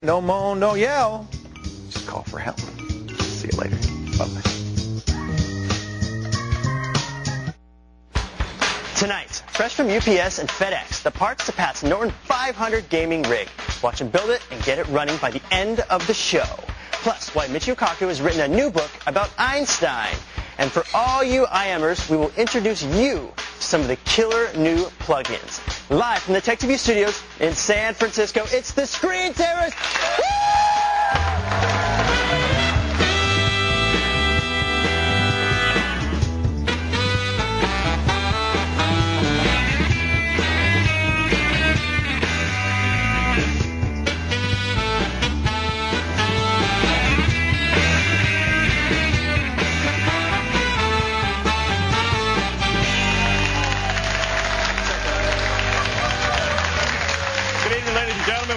No moan, no yell. Just call for help. See you later. Bye-bye. Tonight, fresh from UPS and FedEx, the parts to Pat's Norton 500 gaming rig. Watch him build it and get it running by the end of the show. Plus, why Michio Kaku has written a new book about Einstein. And for all you IMers, we will introduce you to some of the killer new plugins. Live from the Tech TV studios in San Francisco, it's the Screensavers.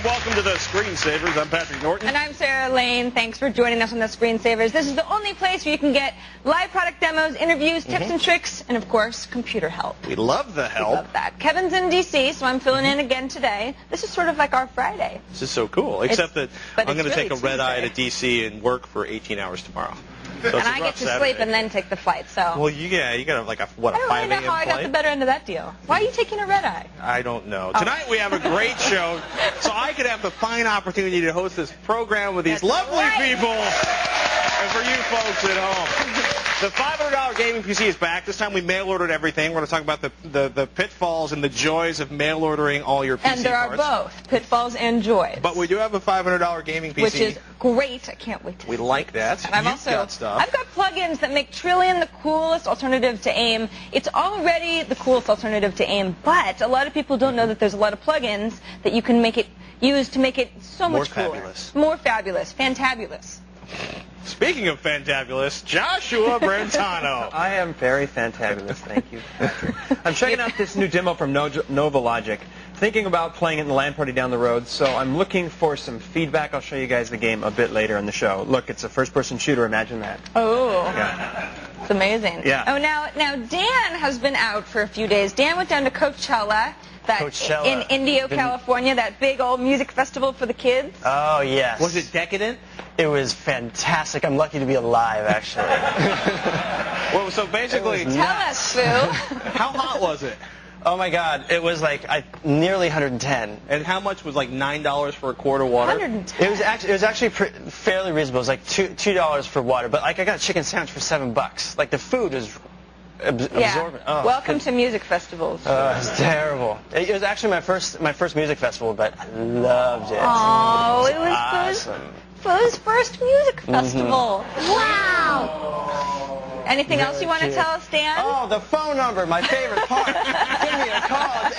Welcome to the Screensavers. I'm Patrick Norton. And I'm Sarah Lane. Thanks for joining us on the Screensavers. This is the only place where you can get live product demos, interviews, tips and tricks, and of course, computer help. We love the help. We love that. Kevin's in D.C., so I'm filling in again today. This is sort of like our Friday. This is so cool, except that I'm going to really take a red eye to D.C. and work for 18 hours tomorrow. So and I get to sleep and then take the flight, so. Well, you got like a 5 a.m. I don't really know how I got the better end of that deal. Why are you taking a red eye? I don't know. Tonight we have a great show, so I could have the fine opportunity to host this program with these lovely people. And for you folks at home. The $500 gaming PC is back. This time we mail-ordered everything. We're going to talk about the pitfalls and the joys of mail-ordering all your PC parts. And there are both, pitfalls and joys. But we do have a $500 gaming PC. Which is great. I can't wait to We like that. And I've got plugins that make Trillian the coolest alternative to AIM. It's already the coolest alternative to AIM, but a lot of people don't know that there's a lot of plugins that you can use to make it so much cooler. Fabulous. More fabulous. Fantabulous. Speaking of fantabulous, Joshua Brentano. I am very fantabulous, thank you. I'm checking out this new demo from Nova Logic. Thinking about playing it in the LAN party down the road, so I'm looking for some feedback. I'll show you guys the game a bit later in the show. Look, it's a first-person shooter. Imagine that. Oh. Yeah. It's amazing. Yeah. Oh, now Dan has been out for a few days. Dan went down to Coachella. In Indio, California, that big old music festival for the kids. Oh, yes. Was it decadent? It was fantastic. I'm lucky to be alive, actually. Well, so basically... Tell us, Sue. How hot was it? Oh, my God. It was like nearly 110. And how much was like $9 for a quart of water? 110. It was actually fairly reasonable. It was like $2 for water. But like I got a chicken sandwich for $7. Like the food was... absorbent. Oh, welcome to music festivals. It's terrible. It was actually my first music festival, but I loved it. Oh, it was awesome. Fo's first music festival. Wow. Anything else you want to tell us, Dan? Oh, the phone number, my favorite part. Give me a call. It's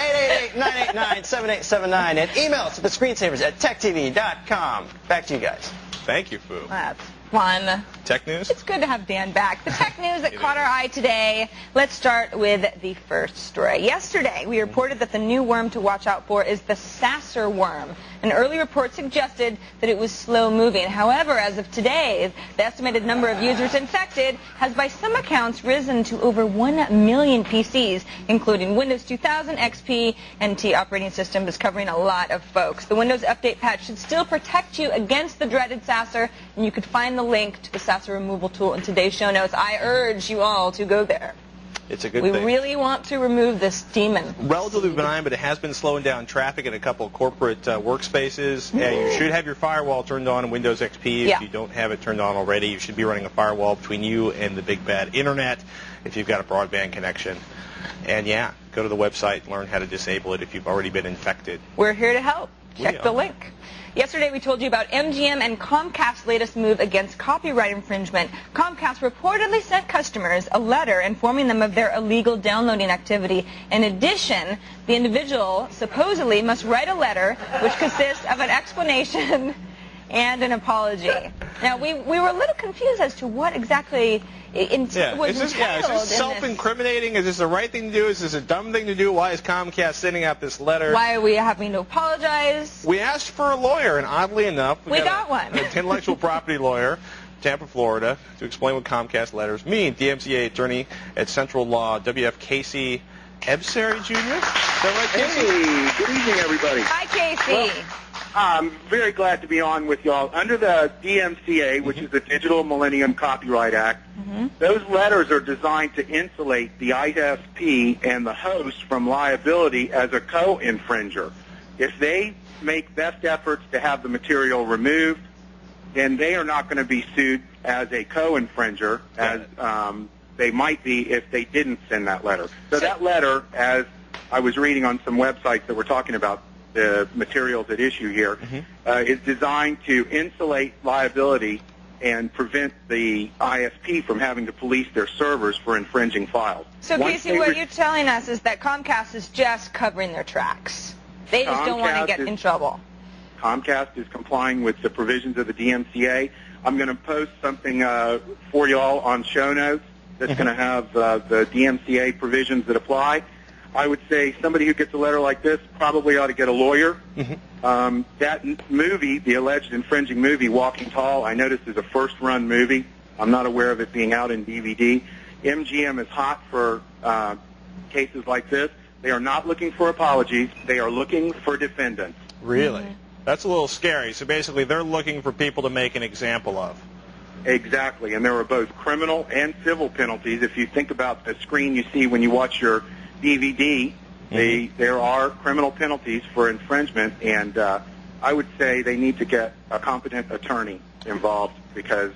888-989-7879. And email us at thescreensavers@techtv.com. Back to you guys. Thank you, Foo. That's fun. Tech news? It's good to have Dan back. The tech news that caught our eye today. Let's start with the first story. Yesterday, we reported that the new worm to watch out for is the Sasser worm. An early report suggested that it was slow-moving. However, as of today, the estimated number of users infected has by some accounts risen to over 1 million PCs, including Windows 2000, XP, and T operating systems, covering a lot of folks. The Windows Update patch should still protect you against the dreaded Sasser, and you could find the link to the Sasser removal tool in today's show notes. I urge you all to go there. It's a good thing. We really want to remove this demon. Relatively benign, but it has been slowing down traffic in a couple of corporate workspaces. You should have your firewall turned on in Windows XP. If you don't have it turned on already, you should be running a firewall between you and the big bad internet if you've got a broadband connection. And go to the website and learn how to disable it if you've already been infected. We're here to help. Check the link. Yesterday, we told you about MGM and Comcast's latest move against copyright infringement. Comcast reportedly sent customers a letter informing them of their illegal downloading activity. In addition, the individual supposedly must write a letter which consists of an explanation and an apology. Now, we were a little confused as to what exactly was entitled. Is this self-incriminating? Is this the right thing to do? Is this a dumb thing to do? Why is Comcast sending out this letter? Why are we having to apologize? We asked for a lawyer, and oddly enough, we got one. An intellectual property lawyer, Tampa, Florida, to explain what Comcast letters mean. DMCA attorney at Central Law, W.F. Casey Ebsary Jr. Is that right, Casey? Hey, good evening, everybody. Hi, Casey. I'm very glad to be on with y'all. Under the DMCA, which is the Digital Millennium Copyright Act, those letters are designed to insulate the ISP and the host from liability as a co-infringer. If they make best efforts to have the material removed, then they are not going to be sued as a co-infringer, as they might be if they didn't send that letter. So that letter, as I was reading on some websites that were talking about the materials at issue here, is designed to insulate liability and prevent the ISP from having to police their servers for infringing files. So, Casey, what you're telling us is that Comcast is just covering their tracks. They just don't want to get in trouble. Comcast is complying with the provisions of the DMCA. I'm going to post something for y'all on show notes that's going to have the DMCA provisions that apply. I would say somebody who gets a letter like this probably ought to get a lawyer. That movie, the alleged infringing movie, Walking Tall, I noticed is a first-run movie. I'm not aware of it being out in DVD. MGM is hot for cases like this. They are not looking for apologies. They are looking for defendants. Really? That's a little scary. So basically they're looking for people to make an example of. Exactly, and there are both criminal and civil penalties. If you think about the screen you see when you watch your DVD, there are criminal penalties for infringement, and I would say they need to get a competent attorney involved because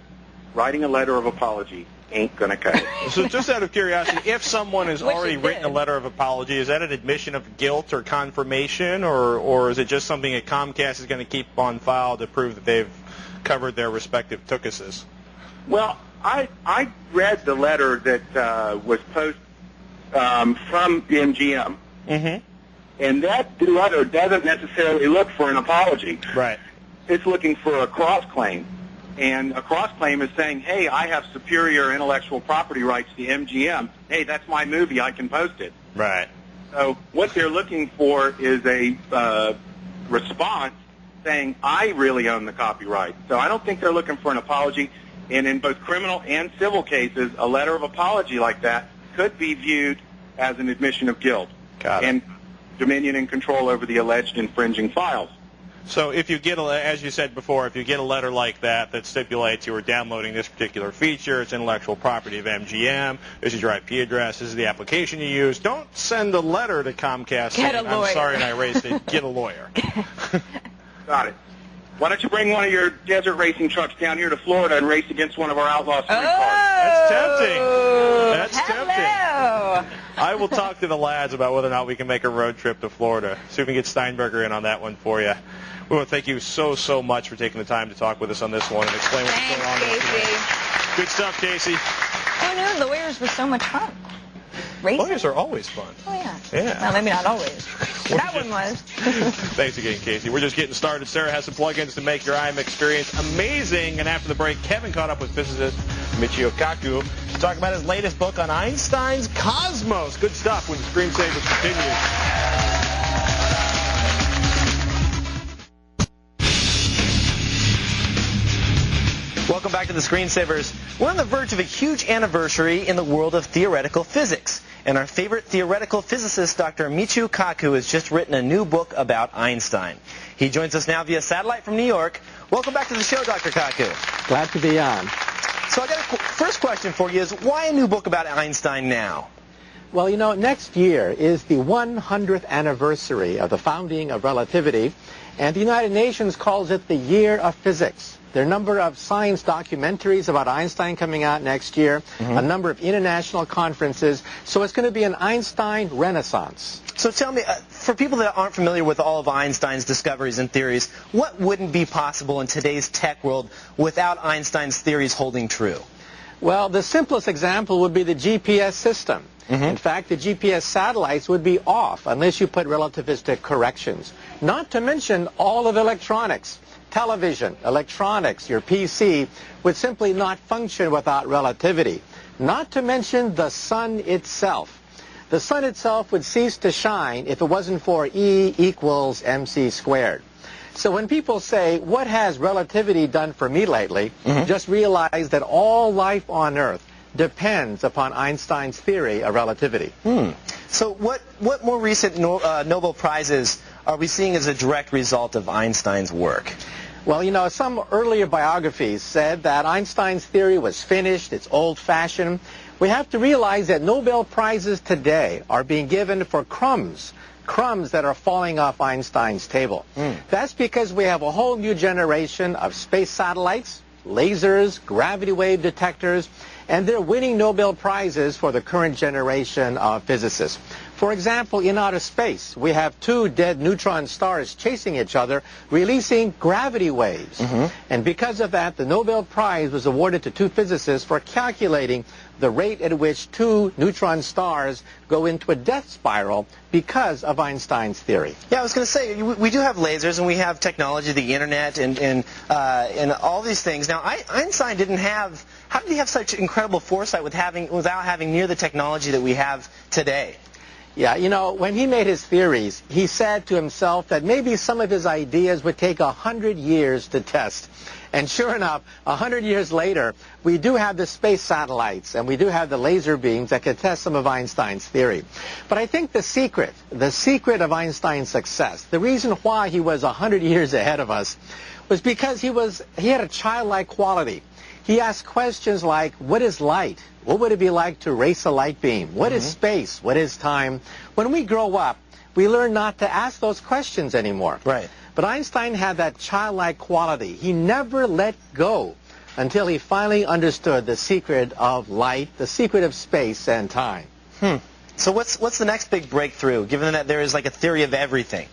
writing a letter of apology ain't going to cut it. So just out of curiosity, if someone has already written a letter of apology, is that an admission of guilt or confirmation, or is it just something that Comcast is going to keep on file to prove that they've covered their respective tookuses? Well, I read the letter that was posted from MGM, and that letter doesn't necessarily look for an apology. Right. It's looking for a cross-claim. And a cross-claim is saying, hey, I have superior intellectual property rights to MGM. Hey, that's my movie. I can post it. Right. So what they're looking for is a response saying, I really own the copyright. So I don't think they're looking for an apology. And in both criminal and civil cases, a letter of apology like that could be viewed as an admission of guilt and dominion and control over the alleged infringing files. So if you get, as you said before, if you get a letter like that that stipulates you are downloading this particular feature, it's intellectual property of MGM, this is your IP address, this is the application you use, don't send a letter to Comcast saying, I'm sorry and I erased it, get a lawyer. Got it. Why don't you bring one of your desert racing trucks down here to Florida and race against one of our outlaw street cars? That's tempting. That's tempting. I will talk to the lads about whether or not we can make a road trip to Florida. See if we can get Steinberger in on that one for you. We want to thank you so much for taking the time to talk with us on this one and explain what's going on. Casey. Good stuff, Casey. Who knew lawyers were so much fun? Racing? Lawyers are always fun. Oh, yeah. Yeah. Well, maybe not always. That one was. Thanks again, Casey. We're just getting started. Sarah has some plugins to make your IM experience amazing. And after the break, Kevin caught up with physicist Michio Kaku to talk about his latest book on Einstein's cosmos. Good stuff when the Screensavers continues. Welcome back to the Screensavers. We're on the verge of a huge anniversary in the world of theoretical physics. And our favorite theoretical physicist, Dr. Michio Kaku, has just written a new book about Einstein. He joins us now via satellite from New York. Welcome back to the show, Dr. Kaku. Glad to be on. So I got a first question for you is, why a new book about Einstein now? Well, you know, next year is the 100th anniversary of the founding of relativity, and the United Nations calls it the Year of Physics. There are a number of science documentaries about Einstein coming out next year, a number of international conferences, so it's going to be an Einstein renaissance. So tell me, for people that aren't familiar with all of Einstein's discoveries and theories, what wouldn't be possible in today's tech world without Einstein's theories holding true? Well, the simplest example would be the GPS system. In fact, the GPS satellites would be off unless you put relativistic corrections. Not to mention all of electronics. Television, electronics, your PC would simply not function without relativity. Not to mention the sun itself. The sun itself would cease to shine if it wasn't for E equals mc squared. So when people say, what has relativity done for me lately, just realize that all life on Earth depends upon Einstein's theory of relativity. So what more recent Nobel Prizes are we seeing as a direct result of Einstein's work? Well, you know, some earlier biographies said that Einstein's theory was finished, it's old-fashioned. We have to realize that Nobel Prizes today are being given for crumbs that are falling off Einstein's table. That's because we have a whole new generation of space satellites, lasers, gravity wave detectors, and they're winning Nobel Prizes for the current generation of physicists. For example, in outer space, we have two dead neutron stars chasing each other, releasing gravity waves. And because of that, the Nobel Prize was awarded to two physicists for calculating the rate at which two neutron stars go into a death spiral because of Einstein's theory. Yeah, I was going to say, we do have lasers and we have technology, the internet, and all these things. Now, Einstein didn't have, how did he have such incredible foresight without having near the technology that we have today? Yeah, you know, when he made his theories, he said to himself that maybe some of his ideas would take 100 years to test. And sure enough, 100 years later, we do have the space satellites and we do have the laser beams that could test some of Einstein's theory. But I think the secret of Einstein's success, the reason why he was 100 years ahead of us, was because he had a childlike quality. He asked questions like, what is light? What would it be like to race a light beam? What is space? What is time? When we grow up, we learn not to ask those questions anymore. Right. But Einstein had that childlike quality. He never let go until he finally understood the secret of light, the secret of space and time. So what's the next big breakthrough, given that there is like a theory of everything?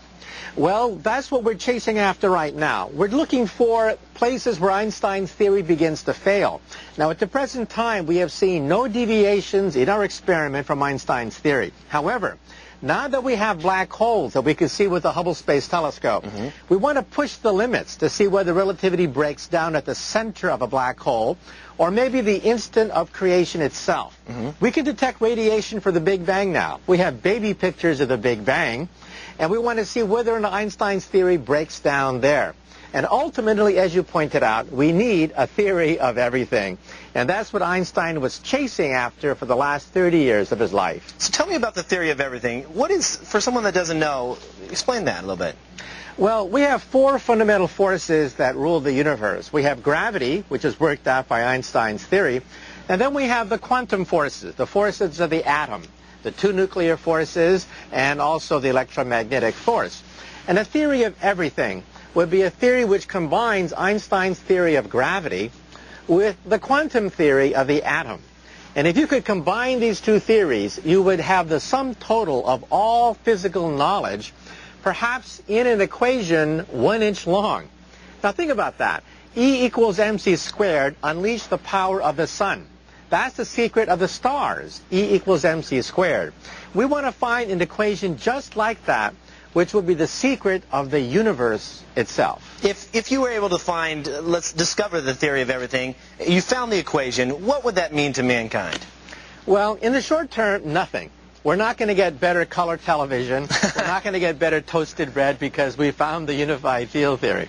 Well, that's what we're chasing after right now. We're looking for places where Einstein's theory begins to fail. Now, at the present time, we have seen no deviations in our experiment from Einstein's theory. However, now that we have black holes that we can see with the Hubble Space Telescope, we want to push the limits to see whether relativity breaks down at the center of a black hole, or maybe the instant of creation itself. We can detect radiation for the Big Bang now. We have baby pictures of the Big Bang, and we want to see whether or not Einstein's theory breaks down there. And ultimately, as you pointed out, we need a theory of everything. And that's what Einstein was chasing after for the last 30 years of his life. So tell me about the theory of everything. What is, for someone that doesn't know, explain that a little bit. Well, we have four fundamental forces that rule the universe. We have gravity, which is worked out by Einstein's theory. And then we have the quantum forces, the forces of the atom, the two nuclear forces, and also the electromagnetic force. And a theory of everything would be a theory which combines Einstein's theory of gravity with the quantum theory of the atom. And if you could combine these two theories, you would have the sum total of all physical knowledge, perhaps in an equation 1 inch long. Now think about that. E equals mc squared, unleash the power of the sun. That's the secret of the stars, E equals mc squared. We want to find an equation just like that, which would be the secret of the universe itself. If you were able to find, let's discover the theory of everything, you found the equation, what would that mean to mankind? Well, in the short term, nothing. We're not going to get better color television. We're not going to get better toasted bread because we found the unified field theory.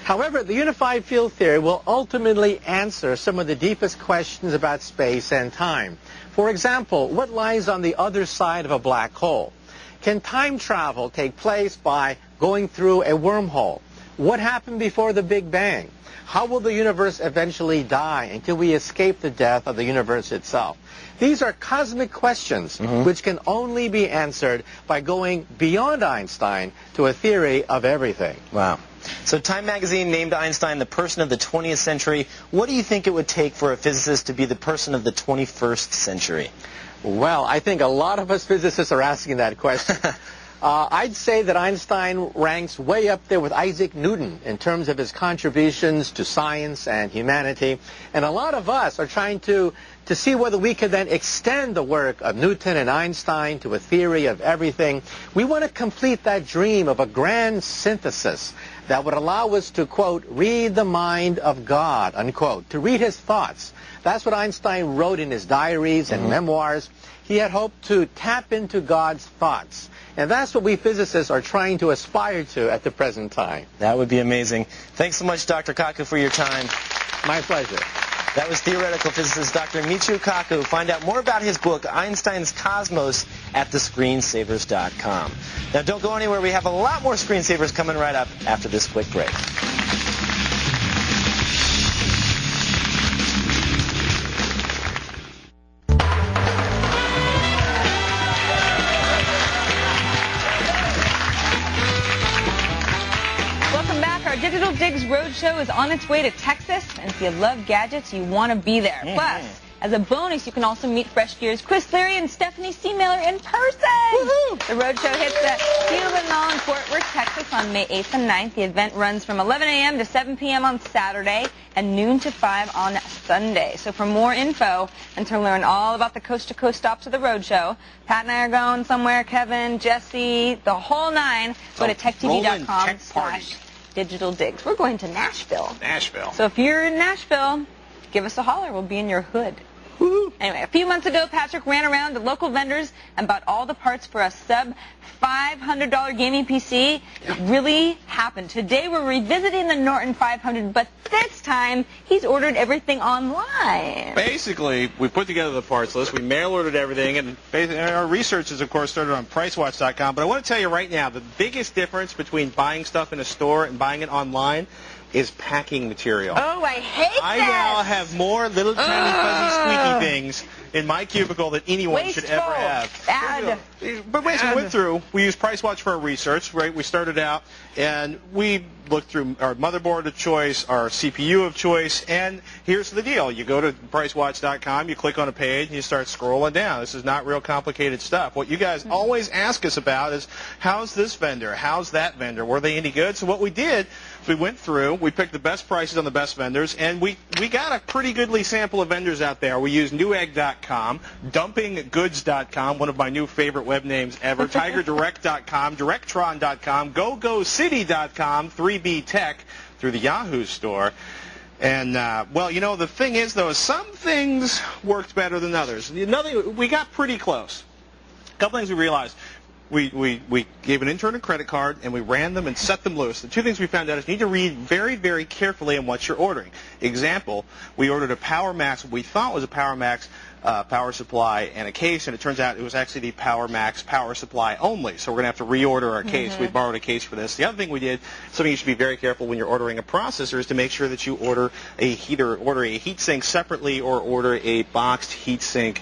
However, the unified field theory will ultimately answer some of the deepest questions about space and time. For example, what lies on the other side of a black hole? Can time travel take place by going through a wormhole? What happened before the Big Bang? How will the universe eventually die until we escape the death of the universe itself? These are cosmic questions which can only be answered by going beyond Einstein to a theory of everything. Wow. So Time magazine named Einstein the person of the 20th century. What do you think it would take for a physicist to be the person of the 21st century? Well, I think a lot of us physicists are asking that question. I'd say that Einstein ranks way up there with Isaac Newton in terms of his contributions to science and humanity. And a lot of us are trying to see whether we can then extend the work of Newton and Einstein to a theory of everything. We want to complete that dream of a grand synthesis that would allow us to, quote, read the mind of God, unquote, to read his thoughts. That's what Einstein wrote in his diaries and memoirs. He had hoped to tap into God's thoughts. And that's what we physicists are trying to aspire to at the present time. That would be amazing. Thanks so much, Dr. Kaku, for your time. My pleasure. That was theoretical physicist Dr. Michio Kaku. Find out more about his book, Einstein's Cosmos, at thescreensavers.com. Now, don't go anywhere. We have a lot more screensavers coming right up after this quick break. Digital Digs Roadshow is on its way to Texas, and if you love gadgets, you want to be there. Plus, as a bonus, you can also meet Fresh Gears' Chris Cleary and Stephanie Seemailer in person. The Roadshow hits the Hewlett Mall in Fort Worth, Texas on May 8th and 9th. The event runs from 11 a.m. to 7 p.m. on Saturday and noon to 5 on Sunday. So for more info and to learn all about the coast-to-coast stops of the Roadshow, Pat and I are going somewhere, Kevin, Jesse, the whole nine, go to techtv.com/Digital Digs. We're going to Nashville. So if you're in Nashville, give us a holler. We'll be in your hood. Anyway, a few months ago, Patrick ran around to local vendors and bought all the parts for a sub-$500 gaming PC. It really happened. Today, we're revisiting the Norton 500, but this time, he's ordered everything online. Basically, we put together the parts list, we mail-ordered everything, and our research is, of course, started on PriceWatch.com. But I want to tell you right now, the biggest difference between buying stuff in a store and buying it online is packing material. Oh, I hate that. I now have more little tiny fuzzy squeaky things in my cubicle than anyone should ever have. Bad. But basically, we went through, we used PriceWatch for our research, right? We started out, and we looked through our motherboard of choice, our CPU of choice, and here's the deal. You go to PriceWatch.com, you click on a page, and you start scrolling down. This is not real complicated stuff. What you guys always ask us about is, how's this vendor? How's that vendor? Were they any good? So what we did, we went through, we picked the best prices on the best vendors, and we got a pretty goodly sample of vendors out there. We used Newegg.com, DumpingGoods.com, one of my new favorite web names ever, TigerDirect.com, Directron.com, GoGoCity.com, 3B Tech through the Yahoo store. And, well, you know, the thing is, though, some things worked better than others. We got pretty close. A couple things we realized. We gave an intern a credit card, and we ran them and set them loose. The two things we found out is you need to read very, very carefully on what you're ordering. Example, we ordered a Power Max, what we thought was a Power Max power supply and a case, and it turns out it was actually the Power Max power supply only. So we're going to have to reorder our case. We borrowed a case for this. The other thing we did, something you should be very careful when you're ordering a processor, is to make sure that you order a heatsink separately or order a boxed heatsink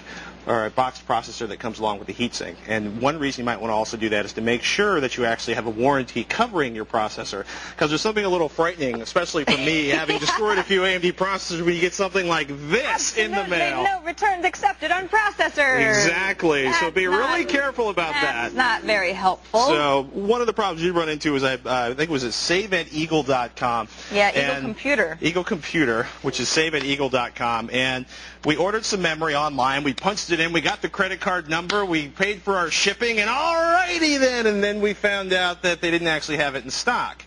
or a boxed processor that comes along with the heatsink. And one reason you might want to also do that is to make sure that you actually have a warranty covering your processor. Because there's something a little frightening, especially for me, having destroyed a few AMD processors, when you get something like this in the mail. No returns accepted on processors. Exactly. So be really careful about that. That's not very helpful. So one of the problems you run into is, I think it was at saveateagle.com. Yeah, Eagle Computer. Eagle Computer, which is saveateagle.com. And we ordered some memory online. We punched it in. We got the credit card number. We paid for our shipping. And alrighty then. And then we found out that they didn't actually have it in stock.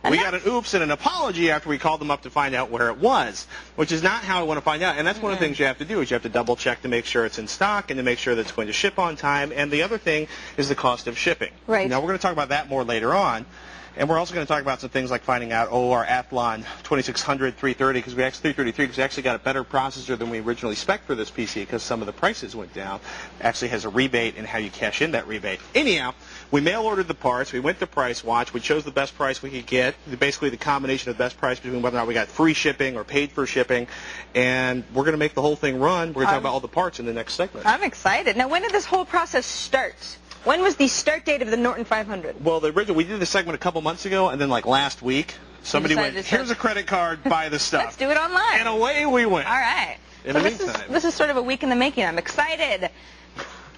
We got an oops and an apology after we called them up to find out where it was, which is not how I want to find out. And that's one of the things you have to do, is you have to double check to make sure it's in stock and to make sure that it's going to ship on time. And the other thing is the cost of shipping. Right. Now, we're going to talk about that more later on. And we're also going to talk about some things like finding out, our Athlon 2600 330, because we actually got a better processor than we originally spec'd for this PC because some of the prices went down. It actually has a rebate and how you cash in that rebate. Anyhow, we mail ordered the parts. We went to PriceWatch. We chose the best price we could get, basically the combination of the best price between whether or not we got free shipping or paid for shipping. And we're going to make the whole thing run. We're going to talk about all the parts in the next segment. I'm excited. Now, when did this whole process start? When was the start date of the Norton 500? Well, we did the segment a couple months ago, and then like last week, somebody went, here's a credit card, buy the stuff. Let's do it online. And away we went. All right. In the meantime. This is sort of a week in the making. I'm excited.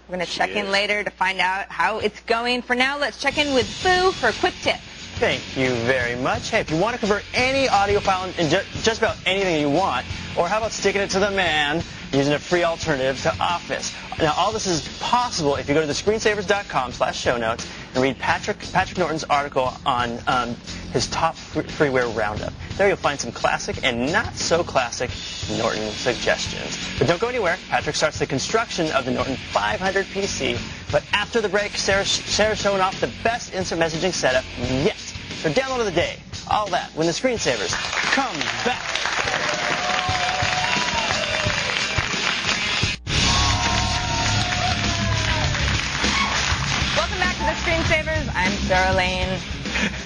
We're going to check in later to find out how it's going. For now, let's check in with Boo for a quick tip. Thank you very much. Hey, if you want to convert any audio file into just about anything you want, or how about sticking it to the man using a free alternative to Office? Now, all this is possible if you go to thescreensavers.com/show notes and read Patrick Norton's article on his top freeware roundup. There you'll find some classic and not so classic Norton suggestions. But don't go anywhere. Patrick starts the construction of the Norton 500 PC. But after the break, Sarah's showing off the best instant messaging setup yet. So download of the day. All that when the Screensavers come back. guys. I'm Sarah Lane.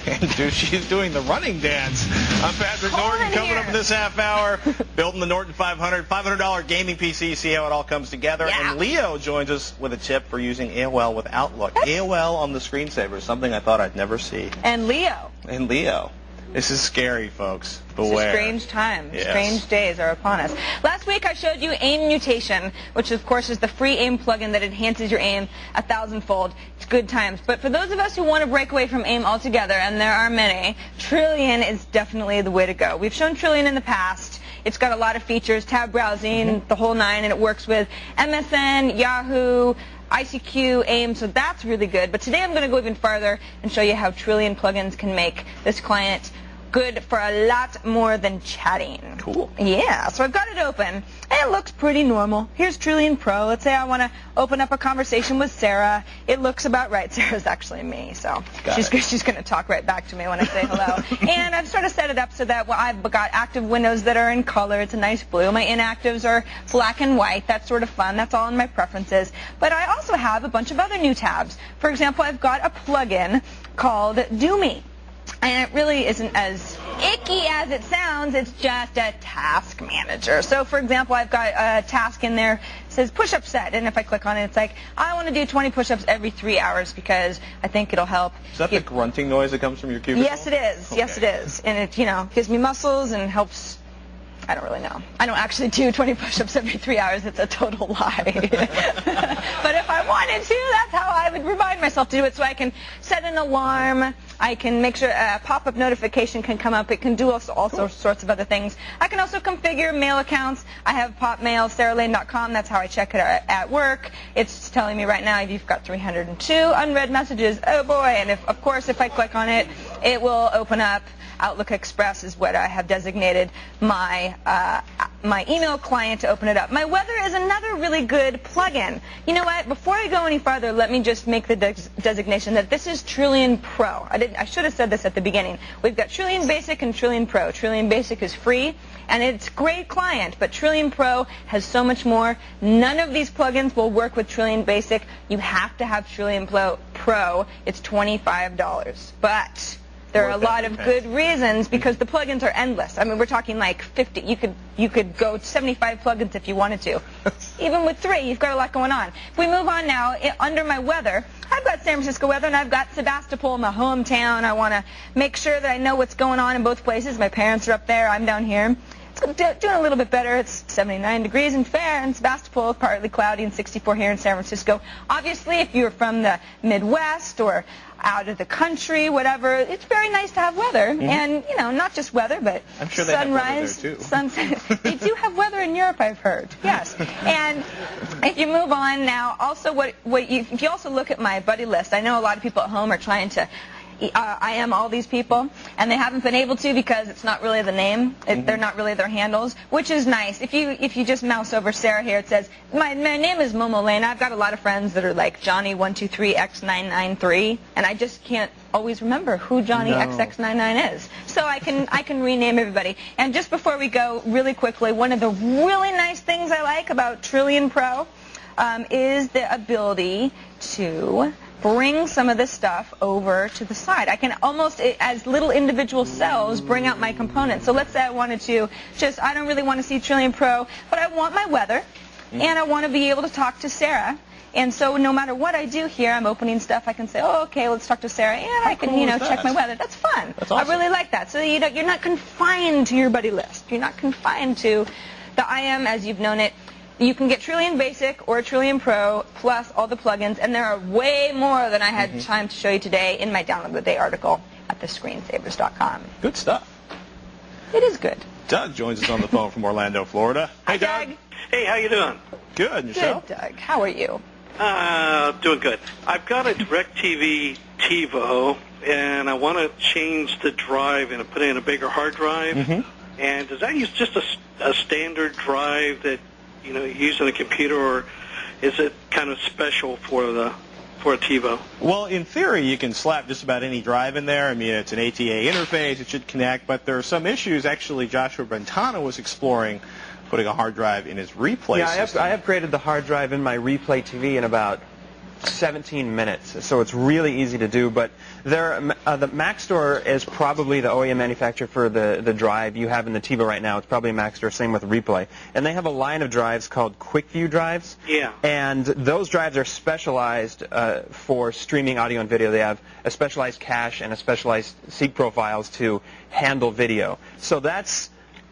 And she's doing the running dance. I'm Patrick Norton. Coming up in this half hour, building the Norton 500, $500 gaming PC, see how it all comes together. Yeah. And Leo joins us with a tip for using AOL with Outlook. AOL on the screensaver, something I thought I'd never see. And Leo. And Leo. This is scary, folks. Beware. It's a strange time. Yes. Strange days are upon us. Last week I showed you Aim Mutation, which of course is the free aim plugin that enhances your aim 1,000-fold. It's good times. But for those of us who want to break away from aim altogether, and there are many, Trillian is definitely the way to go. We've shown Trillian in the past. It's got a lot of features, tab browsing, the whole nine, and it works with MSN, Yahoo, ICQ, AIM, so that's really good. But today I'm going to go even farther and show you how Trillian plugins can make this client good for a lot more than chatting. Cool. Yeah, so I've got it open, and it looks pretty normal. Here's Trillian Pro. Let's say I want to open up a conversation with Sarah. It looks about right. Sarah's actually me, so she's going to talk right back to me when I say hello. And I've sort of set it up so that I've got active windows that are in color. It's a nice blue. My inactives are black and white. That's sort of fun. That's all in my preferences. But I also have a bunch of other new tabs. For example, I've got a plugin called Do Me. And it really isn't as icky as it sounds. It's just a task manager. So, for example, I've got a task in there that says push-up set. And if I click on it, it's like, I want to do 20 push-ups every 3 hours because I think it'll help. Is that the grunting noise that comes from your cubicle? Yes, it is. Okay. Yes, it is. And it, gives me muscles and helps. I don't really know. I don't actually do 20 push-ups every 3 hours. It's a total lie. But if I wanted to, that's how I would remind myself to do it. So I can set an alarm. I can make sure a pop-up notification can come up. It can do all sorts of other things. I can also configure mail accounts. I have popmail, sarahlane.com. That's how I check it at work. It's telling me right now you've got 302 unread messages. Oh, boy. And, of course, if I click on it, it will open up. Outlook Express is what I have designated my email client to open it up. My weather is another really good plugin. You know what? Before I go any farther, let me just make the designation that this is Trillian Pro. I should have said this at the beginning. We've got Trillian Basic and Trillian Pro. Trillian Basic is free, and it's a great client, but Trillian Pro has so much more. None of these plugins will work with Trillian Basic. You have to have Trillian Pro. It's $25. But there are a lot of good reasons because the plugins are endless. I mean, we're talking like 50. You could go 75 plugins if you wanted to. Even with 3, you've got a lot going on. If we move on now, under my weather, I've got San Francisco weather and I've got Sebastopol, my hometown. I want to make sure that I know what's going on in both places. My parents are up there. I'm down here. It's doing a little bit better. It's 79 degrees and fair in Sebastopol, partly cloudy, and 64 here in San Francisco. Obviously, if you're from the Midwest or out of the country, whatever, it's very nice to have weather. And, not just weather, but I'm sure sunrise, they have weather there, too. Sunset. They do have weather in Europe, I've heard. Yes. And if you move on now, also if you also look at my buddy list, I know a lot of people at home are trying to IM all these people, and they haven't been able to because it's not really the name. They're not really their handles, which is nice. If you just mouse over Sarah here, it says, my name is Momo Lane. I've got a lot of friends that are like Johnny123X993, and I just can't always remember who Johnny XX99 is. So I can rename everybody. And just before we go, really quickly, one of the really nice things I like about Trillian Pro is the ability to bring some of this stuff over to the side. I can almost, as little individual cells, bring out my components. So let's say I wanted to I don't really want to see Trillian Pro, but I want my weather, and I want to be able to talk to Sarah. And so no matter what I do here, I'm opening stuff, I can say, oh, okay, let's talk to Sarah, and I can, check my weather. That's fun. That's awesome. I really like that. So you're not confined to your buddy list. You're not confined to the IM as you've known it. You can get Trillian Basic or Trillian Pro plus all the plugins, and there are way more than I had time to show you today in my Download of the Day article at thescreensavers.com. Good stuff. It is good. Doug joins us on the phone from Orlando, Florida. Hi, Doug. Hey, how you doing? Good. And yourself? Good, Doug. How are you? Doing good. I've got a DirecTV TiVo, and I want to change the drive and put in a bigger hard drive. And does that use just a standard drive that you use on a computer, or is it kind of special for a TiVo? Well, in theory, you can slap just about any drive in there. I mean, it's an ATA interface. It should connect. But there are some issues. Actually, Joshua Brentano was exploring putting a hard drive in his replay system. I upgraded the hard drive in my replay TV in about 17 minutes, so it's really easy to do. But the Mac Store is probably the OEM manufacturer for the drive you have in the TiVo right now. It's probably a Mac Store, same with Replay. And they have a line of drives called QuickView drives. Yeah. And those drives are specialized for streaming audio and video. They have a specialized cache and a specialized seek profiles to handle video. So that's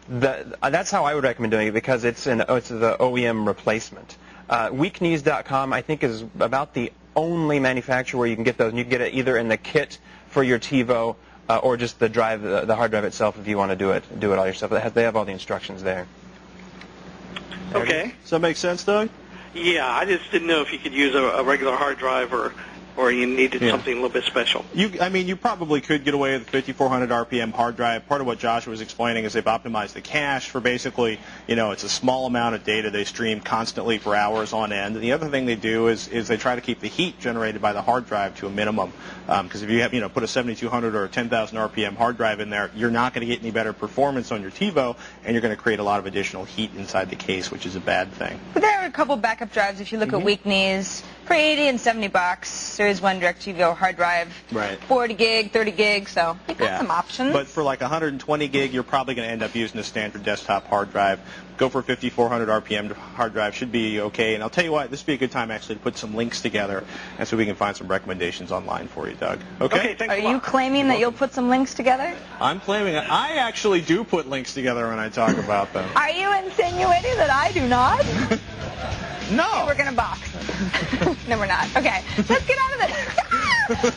how I would recommend doing it, because it's the OEM replacement. Weaknews.com, I think, is about the only manufacturer where you can get those. And you can get it either in the kit for your TiVo or just the drive, the hard drive itself, if you want to do it all yourself. They have all the instructions there. Okay. Does that make sense, Doug? Yeah, I just didn't know if you could use a regular hard drive or you needed something a little bit special. You probably could get away with a 5,400 RPM hard drive. Part of what Joshua was explaining is they've optimized the cache for basically, it's a small amount of data they stream constantly for hours on end. And the other thing they do is they try to keep the heat generated by the hard drive to a minimum. Because if you have, put a 7,200 or a 10,000 RPM hard drive in there, you're not going to get any better performance on your TiVo, and you're going to create a lot of additional heat inside the case, which is a bad thing. But there are a couple backup drives if you look at Weaknews for $80 and $70. Series 1 DirecTV hard drive, right. 40 gig, 30 gig, so you've got some options. But for like 120 gig, you're probably going to end up using a standard desktop hard drive. Go for a 5,400 RPM hard drive, should be okay. And I'll tell you what, this would be a good time actually to put some links together, and so we can find some recommendations online for you, Doug. Okay, thanks a lot. Are you claiming that you'll put some links together? I'm claiming I actually do put links together when I talk about them. Are you insinuating that I do not? No. Okay, we're going to box. No, we're not. Okay, let's get out of this.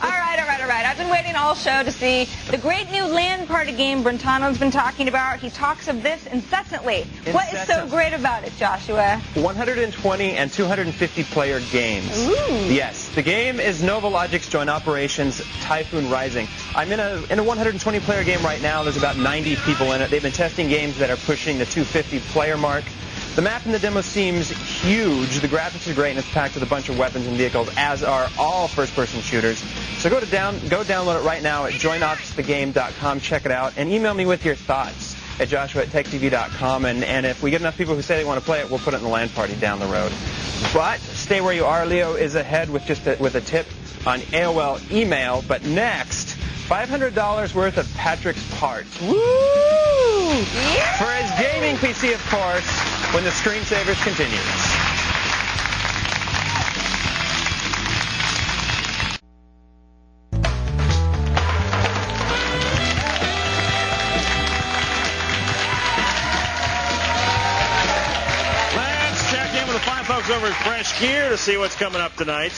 All right. I've been waiting all show to see the great new LAN party game Brentano's been talking about. He talks of this incessantly. What is so great about it, Joshua? 120 and 250 player games. Ooh. Yes, the game is Novologic's Joint Operations Typhoon Rising. I'm in a 120 player game right now. There's about 90 people in it. They've been testing games that are pushing the 250 player mark. The map in the demo seems huge. The graphics are great, and it's packed with a bunch of weapons and vehicles, as are all first-person shooters. So go download it right now at joinops.thegame.com. Check it out, and email me with your thoughts at joshua@techtv.com. And if we get enough people who say they want to play it, we'll put it in the LAN party down the road. But stay where you are. Leo is ahead with with a tip on AOL email. But next, $500 worth of Patrick's parts. Woo! Yeah! For his gaming PC, of course, when the screensavers continues. Let's check in with the fine folks over at Fresh Gear to see what's coming up tonight.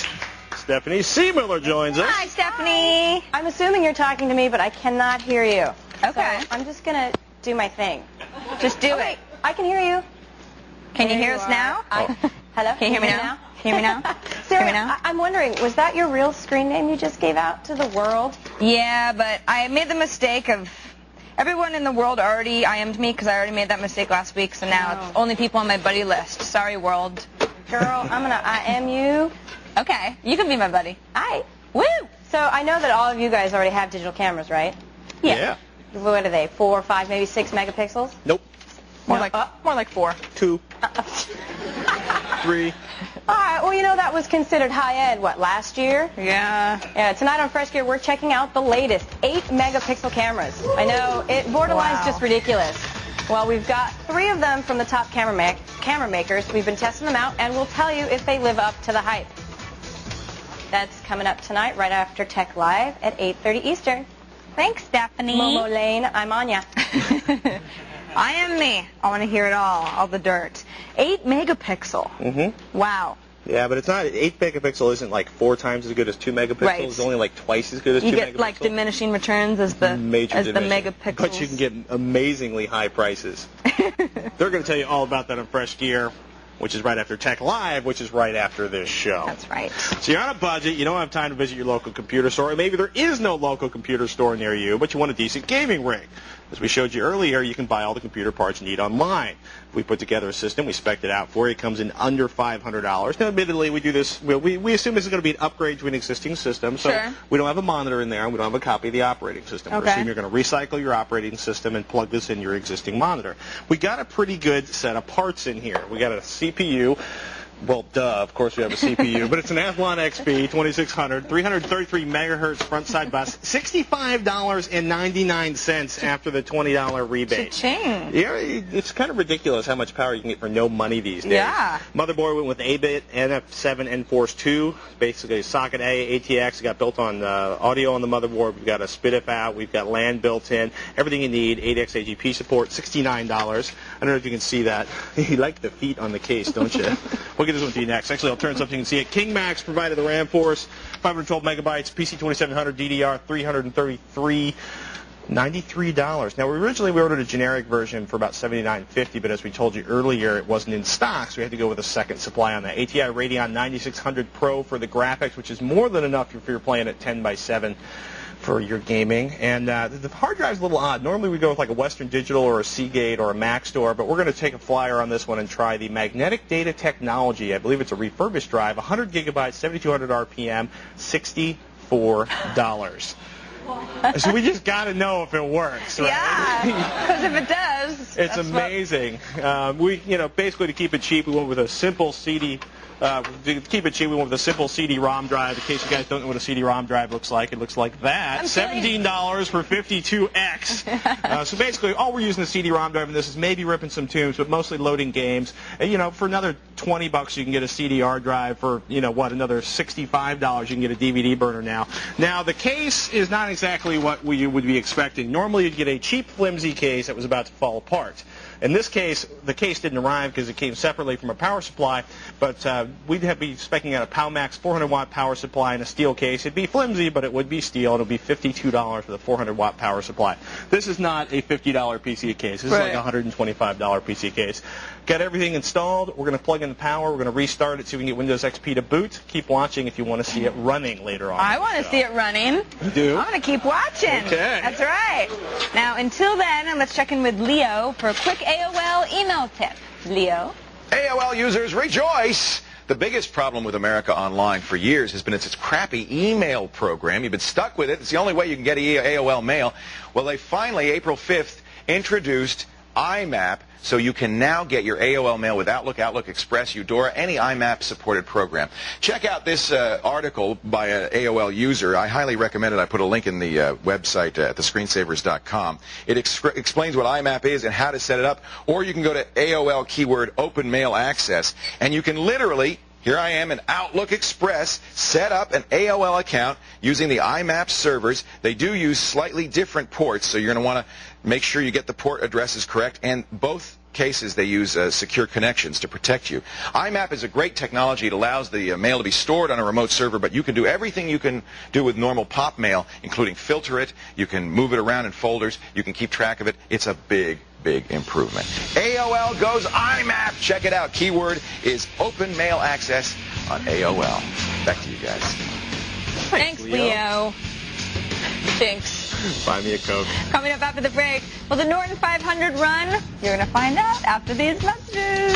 Stephanie Seemiller joins us. Hi, Stephanie. I'm assuming you're talking to me, but I cannot hear you. Okay. So I'm just going to do my thing. Just do it. I can hear you. Can you hear us now? Hello? Can you hear me now? Can you hear me now? Sarah, Hear me now? I'm wondering, was that your real screen name you just gave out to the world? Yeah, but I made the mistake of... Everyone in the world already IM'd me because I already made that mistake last week, so now it's only people on my buddy list. Sorry, world. Girl, I'm going to IM you. Okay, you can be my buddy. Hi. Woo! So I know that all of you guys already have digital cameras, right? Yeah. What are they, 4, 5, maybe 6 megapixels? Nope. More like 4. 2. 3. All right, well, that was considered high-end, last year? Yeah. Tonight on Fresh Gear, we're checking out the latest 8-megapixel cameras. I know, it borderline's just ridiculous. Well, we've got 3 of them from the top camera makers. We've been testing them out, and we'll tell you if they live up to the hype. That's coming up tonight, right after Tech Live at 8:30 Eastern. Thanks, Stephanie. Momo Lane, I'm Anya. I am me. I want to hear it all the dirt. 8 megapixel. Mm-hmm. Wow. Yeah, but it's not, 8 megapixel isn't like 4 times as good as 2 megapixels. Right. It's only like twice as good as 2 megapixels. You get like diminishing returns as the megapixels. But you can get amazingly high prices. They're going to tell you all about that on Fresh Gear, which is right after Tech Live, which is right after this show. That's right. So you're on a budget, you don't have time to visit your local computer store, or maybe there is no local computer store near you, but you want a decent gaming rig. As we showed you earlier, you can buy all the computer parts you need online. We put together a system, we spec'd it out for you. It comes in under $500. Now, admittedly, we do this, we assume this is going to be an upgrade to an existing system, so we don't have a monitor in there, and we don't have a copy of the operating system. We assume you're going to recycle your operating system and plug this in your existing monitor. We got a pretty good set of parts in here. We got a CPU, Well, duh, of course we have a CPU, but it's an Athlon XP 2600, 333 megahertz front side bus, $65.99 after the $20 rebate. Cha-ching. Yeah, it's kind of ridiculous how much power you can get for no money these days. Yeah. Motherboard went with 8-bit NF7 Enforce 2, basically socket A, ATX. Got built on audio on the motherboard. We've got a SPDIF out. We've got LAN built in. Everything you need. 8X AGP support. $69. I don't know if you can see that. You like the feet on the case, don't you? We'll get this one to you next. Actually, I'll turn so you can see it. King Max provided the RAM for us. 512 megabytes. PC 2700 DDR 333. $93. Now, originally we ordered a generic version for about $79.50, but as we told you earlier, it wasn't in stock, so we had to go with a second supply on that. ATI Radeon 9600 Pro for the graphics, which is more than enough if you're playing at 10x7 for your gaming. And the hard drive's a little odd. Normally we go with like a Western Digital or a Seagate or a Maxtor, but we're going to take a flyer on this one and try the Magnetic Data Technology. I believe it's a refurbished drive, 100 gigabytes, 7200 RPM, $64. So we just got to know if it works, right? Yeah, because if it does, it's amazing. Basically to keep it cheap, we went with a simple CD. To keep it cheap, we went with a simple CD-ROM drive. In case you guys don't know what a CD-ROM drive looks like, it looks like that. $17 for 52X. So basically, all we're using the CD-ROM drive in this is maybe ripping some tunes, but mostly loading games. And, for another $20, you can get a CDR drive. For, another $65, you can get a DVD burner now. Now, the case is not exactly what you would be expecting. Normally, you'd get a cheap, flimsy case that was about to fall apart. In this case, the case didn't arrive because it came separately from a power supply, but we'd be speccing out a PowerMax 400-watt power supply in a steel case. It'd be flimsy, but it would be steel, and it would be $52 for the 400-watt power supply. This is not a $50 PC case. This is like a $125 PC case. Got everything installed. We're going to plug in the power. We're going to restart it so we can get Windows XP to boot. Keep watching if you want to see it running later on. I want to see it running. You do? I'm going to keep watching. Okay. That's right. Now, until then, let's check in with Leo for a quick AOL email tip. Leo? AOL users, rejoice! The biggest problem with America Online for years has been its crappy email program. You've been stuck with it. It's the only way you can get AOL mail. Well, they finally, April 5th, introduced IMAP, so you can now get your AOL mail with Outlook, Outlook Express, Eudora, any IMAP-supported program. Check out this article by an AOL user. I highly recommend it. I put a link in the website at thescreensavers.com. It explains what IMAP is and how to set it up, or you can go to AOL keyword Open Mail Access, and you can literally, here I am in Outlook Express, set up an AOL account using the IMAP servers. They do use slightly different ports, so you're going to want to make sure you get the port addresses correct, and both cases they use secure connections to protect you. IMAP is a great technology. It allows the mail to be stored on a remote server, but you can do everything you can do with normal pop mail, including filter it. You can move it around in folders. You can keep track of it. It's a big improvement. AOL goes IMAP. Check it out. Keyword is Open Mail Access on AOL. Back to you guys. Thanks, Leo. Thanks. Buy me a Coke. Coming up after the break, will the Norton 500 run? You're going to find out after these messages.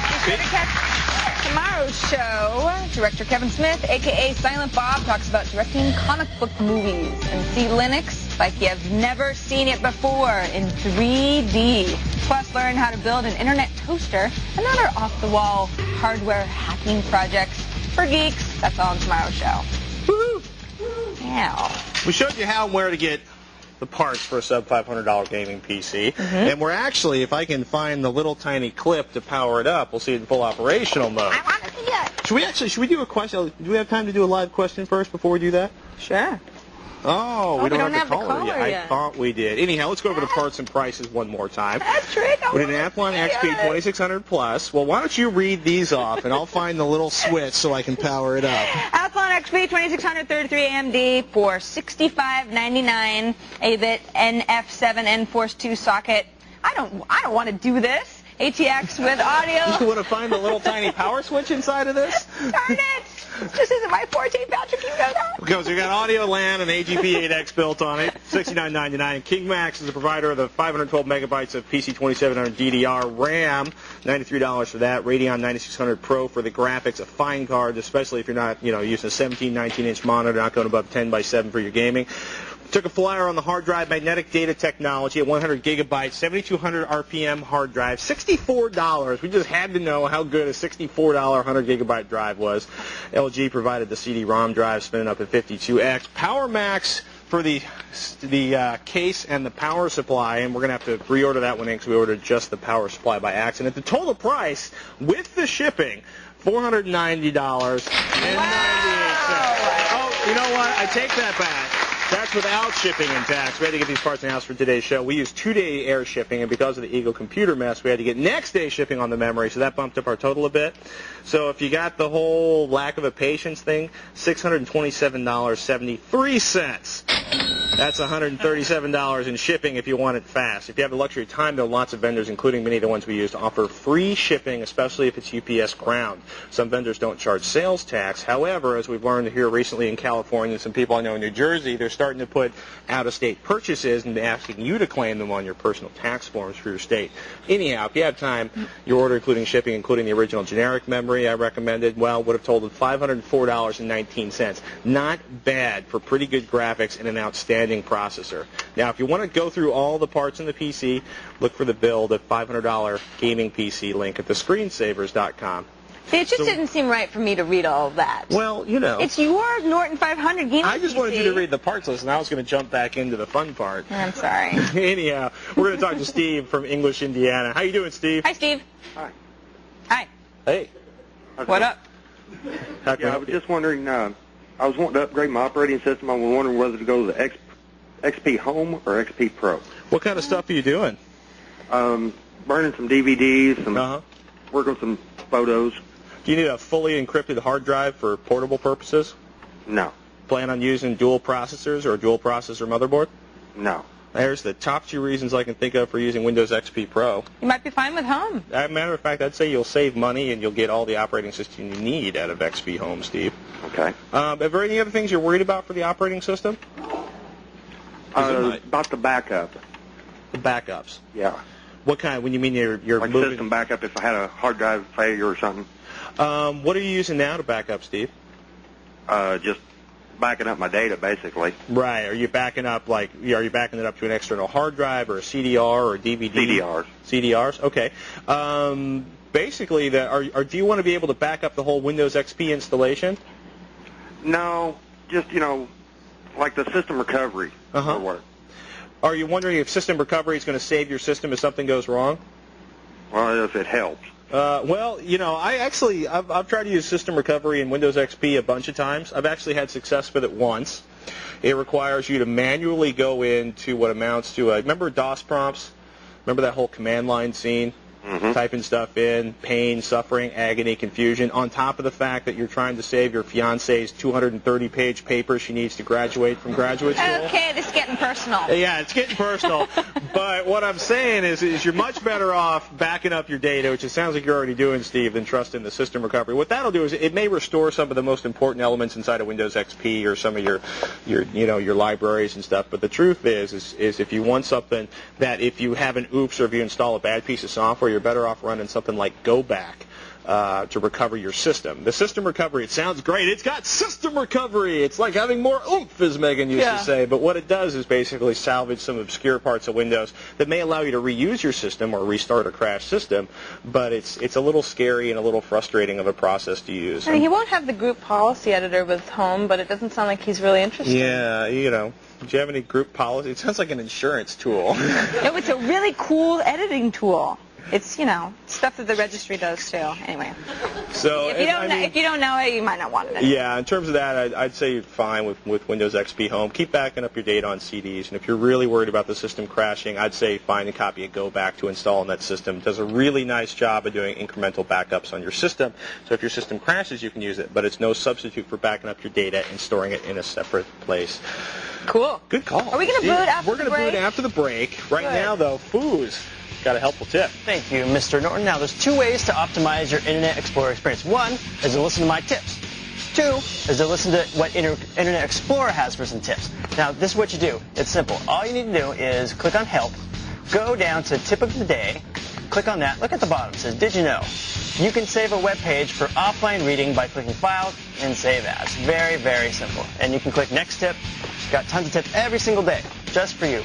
Be sure to catch tomorrow's show. Director Kevin Smith, a.k.a. Silent Bob, talks about directing comic book movies and see Linux like you've never seen it before in 3D. Plus, learn how to build an internet toaster and other off-the-wall hardware hacking projects for geeks. That's all on tomorrow's show. Woo-hoo. Yeah. We showed you how and where to get the parts for a sub-$500 gaming PC. And we're actually, if I can find the little tiny clip to power it up, we'll see it in full operational mode. I want to see it. Should we do a question? Do we have time to do a live question first before we do that? Sure. Oh, we don't have the caller caller yet. yet. I thought we did. Anyhow, let's go over the parts and prices one more time. That's right. With an Athlon XP 2600 Plus. Well, why don't you read these off, and I'll find the little switch so I can power it up. Athlon XP 2633 AMD for $65.99. 8-bit NF7 Enforce 2 socket. I don't want to do this. ATX with audio. You want to find the little tiny power switch inside of this? Darn it! This isn't my forte, Patrick. You know that. Because we got audio LAN and AGP8X built on it, $69.99. King Max is the provider of the 512 megabytes of PC 2700 DDR RAM, $93 for that. Radeon 9600 Pro for the graphics, a fine card, especially if you're not, using a 17, 19-inch monitor, not going above 10x7 for your gaming. Took a flyer on the hard drive magnetic data technology at 100 gigabytes, 7,200 RPM hard drive, $64. We just had to know how good a $64 100 gigabyte drive was. LG provided the CD-ROM drive, spinning up at 52X. Power Max for the case and the power supply, and we're going to have to reorder that one in because we ordered just the power supply by accident. The total price with the shipping, $490.98. Oh, you know what? I take that back. That's without shipping and tax. We had to get these parts in-house for today's show. We used 2-day air shipping, and because of the Eagle computer mess, we had to get next-day shipping on the memory, so that bumped up our total a bit. So if you got the whole lack of a patience thing, $627.73. That's $137 in shipping if you want it fast. If you have the luxury of time, though, lots of vendors, including many of the ones we use, offer free shipping, especially if it's UPS ground. Some vendors don't charge sales tax. However, as we've learned here recently in California, some people I know in New Jersey, they're starting to put out-of-state purchases and asking you to claim them on your personal tax forms for your state. Anyhow, if you have time, your order, including shipping, including the original generic memory I recommended, well, would have totaled $504.19. Not bad for pretty good graphics and an outstanding processor. Now, if you want to go through all the parts in the PC, look for the build at $500 gaming PC link at thescreensavers.com. See, it just didn't seem right for me to read all of that. Well, you know. It's your Norton 500 gaming PC. I just wanted you to read the parts list, and I was going to jump back into the fun part. I'm sorry. Anyhow, we're going to talk to Steve from English, Indiana. How you doing, Steve? Hi, Steve. Hi. Hi. Hey. What up? I was just wondering, I was wanting to upgrade my operating system. I was wondering whether to go to the XP Home or XP Pro. What kind of stuff are you doing? Burning some DVDs, working with some photos. Do you need a fully encrypted hard drive for portable purposes? No. Plan on using dual processors or a dual processor motherboard? No. There's the top 2 reasons I can think of for using Windows XP Pro. You might be fine with Home. As a matter of fact, I'd say you'll save money and you'll get all the operating system you need out of XP Home, Steve. Okay. Are there any other things you're worried about for the operating system? About the backup. The backups? Yeah. What kind? When you mean you're like moving? System backup if I had a hard drive failure or something. What are you using now to back up, Steve? Just backing up my data, basically. Right. Are you backing up are you backing it up to an external hard drive or a CDR or a DVD? CDRs. CDRs. Okay. Basically, do you want to be able to back up the whole Windows XP installation? No, just like the system recovery will work. Are you wondering if system recovery is going to save your system if something goes wrong? Well, if it helps. Well, I've tried to use system recovery in Windows XP a bunch of times. I've actually had success with it once. It requires you to manually go into what amounts to remember DOS prompts? Remember that whole command line scene? Typing stuff in, pain, suffering, agony, confusion, on top of the fact that you're trying to save your fiance's 230-page paper she needs to graduate from graduate school. Okay, this is getting personal. Yeah, it's getting personal. But what I'm saying is you're much better off backing up your data, which it sounds like you're already doing, Steve, than trusting the system recovery. What that'll do is it may restore some of the most important elements inside of Windows XP or some of your libraries and stuff. But the truth is if you want something that if you have an oops or if you install a bad piece of software, you're better off running something like Go Back to recover your system. The system recovery, it sounds great. It's got system recovery. It's like having more oomph, as Megan used to say. But what it does is basically salvage some obscure parts of Windows that may allow you to reuse your system or restart a crashed system. But it's a little scary and a little frustrating of a process to use. I mean, he won't have the group policy editor with Home, but it doesn't sound like he's really interested. Yeah, Do you have any group policy? It sounds like an insurance tool. No, it's a really cool editing tool. It's, stuff that the registry does, too. Anyway. So if you don't know it, you might not want it. Yeah, in terms of that, I'd say you're fine with Windows XP Home. Keep backing up your data on CDs. And if you're really worried about the system crashing, I'd say find a copy of Go Back to install on that system. It does a really nice job of doing incremental backups on your system. So if your system crashes, you can use it. But it's no substitute for backing up your data and storing it in a separate place. Cool. Good call. Are we going to boot after the break? We're going to boot after the break. Right now, though, Foos got a helpful tip. Thank you, Mr. Norton. Now, there's 2 ways to optimize your Internet Explorer experience. 1 is to listen to my tips. 2 is to listen to what Internet Explorer has for some tips. Now, this is what you do. It's simple. All you need to do is click on Help, go down to Tip of the Day, Click on that. Look at the bottom. It says, did you know? You can save a web page for offline reading by clicking File and Save As. Very, very simple. And you can click Next Tip. Got tons of tips every single day, just for you.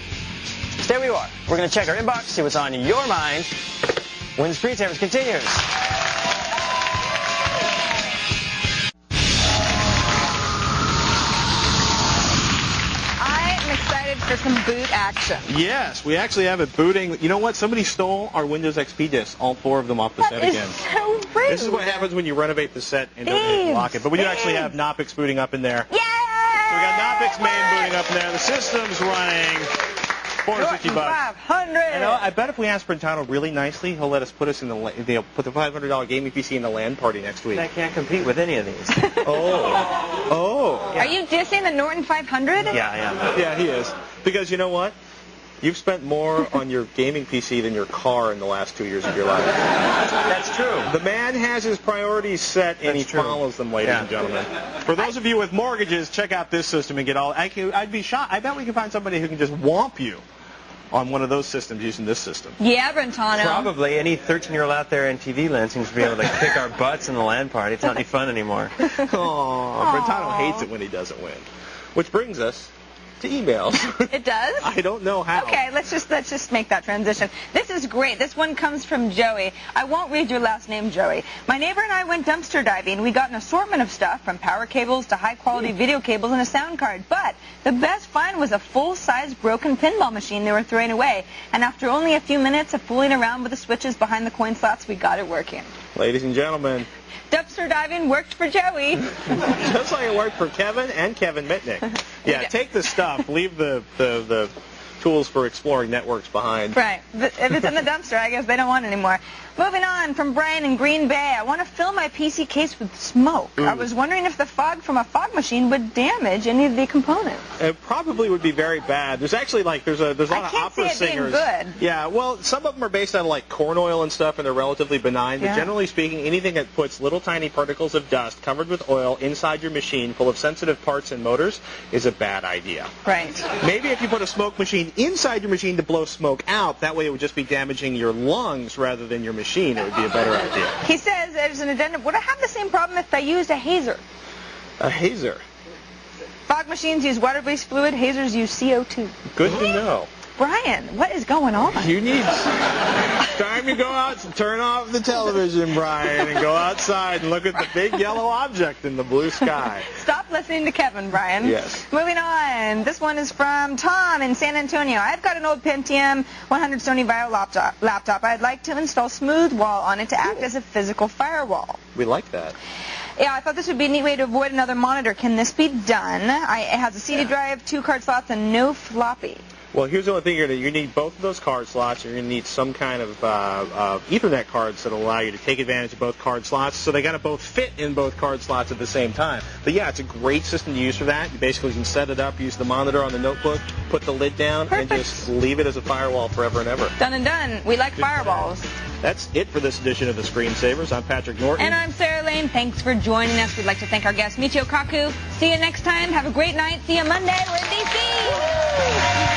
Stay where you are. We're going to check our inbox, see what's on your mind when the Screensavers continues. For some boot action. Yes, we actually have it booting. You know what? Somebody stole our Windows XP disks, all 4 of them off the set again. So rude. This is what happens when you renovate the set and don't hit lock it. But we do actually have Knoppix booting up in there. Yay! So we got Knoppix main booting up in there. The system's running. $450. $500. You know, I bet if we ask Brentano really nicely, he'll let us put us in put the $500 gaming PC in the LAN party next week. I can't compete with any of these. Oh. Are you dissing the Norton 500? Yeah, I am. Yeah, he is. Because you know what? You've spent more on your gaming PC than your car in the last 2 years of your life. That's true. The man has his priorities set, and he follows them, ladies and gentlemen. For those of you with mortgages, check out this system and get all. I'd be shocked. I bet we can find somebody who can just whomp you on one of those systems using this system. Yeah, Brentano. Probably any 13-year-old out there in TV land seems to be able to kick our butts in the LAN party. It's not any fun anymore. Brentano hates it when he doesn't win. Which brings us to emails. It does? I don't know how. Okay, let's just make that transition. This is great. This one comes from Joey. I won't read your last name, Joey. My neighbor and I went dumpster diving. We got an assortment of stuff, from power cables to high-quality video cables and a sound card. But the best find was a full-size broken pinball machine they were throwing away. And after only a few minutes of fooling around with the switches behind the coin slots, we got it working. Ladies and gentlemen, dumpster diving worked for Joey. Just like it worked for Kevin and Kevin Mitnick. Yeah, take the stuff, leave the tools for exploring networks behind. Right. If it's in the dumpster, I guess they don't want it anymore. Moving on, from Brian in Green Bay. I want to fill my PC case with smoke. I was wondering if the fog from a fog machine would damage any of the components. It probably would be very bad. There's actually there's a lot of opera singers. Being good. Yeah, well, some of them are based on like corn oil and stuff, and they're relatively benign. But generally speaking, anything that puts little tiny particles of dust covered with oil inside your machine, full of sensitive parts and motors, is a bad idea. Right. Maybe if you put a smoke machine inside your machine to blow smoke out, that way it would just be damaging your lungs rather than your machine. It would be a better idea. He says, as an addendum, would I have the same problem if I used a hazer? A hazer? Fog machines use water-based fluid. Hazers use CO2. Good to know. Brian, what is going on? You need time to go out and turn off the television, Brian, and go outside and look at the big yellow object in the blue sky. Stop listening to Kevin, Brian. Yes. Moving on. This one is from Tom in San Antonio. I've got an old Pentium 100 Sony Vaio laptop. I'd like to install Smooth Wall on it to act as a physical firewall. We like that. Yeah, I thought this would be a neat way to avoid another monitor. Can this be done? It has a CD drive, 2 card slots, and no floppy. Well, here's the only thing you're going to you need both of those card slots. You're going to need some kind of Ethernet cards that will allow you to take advantage of both card slots. So they got to both fit in both card slots at the same time. But yeah, it's a great system to use for that. You basically can set it up, use the monitor on the notebook, put the lid down, and just leave it as a firewall forever and ever. Done and done. We like firewalls. That's it for this edition of the Screensavers. I'm Patrick Norton. And I'm Sarah Lane. Thanks for joining us. We'd like to thank our guest, Michio Kaku. See you next time. Have a great night. See you Monday. We're in D.C.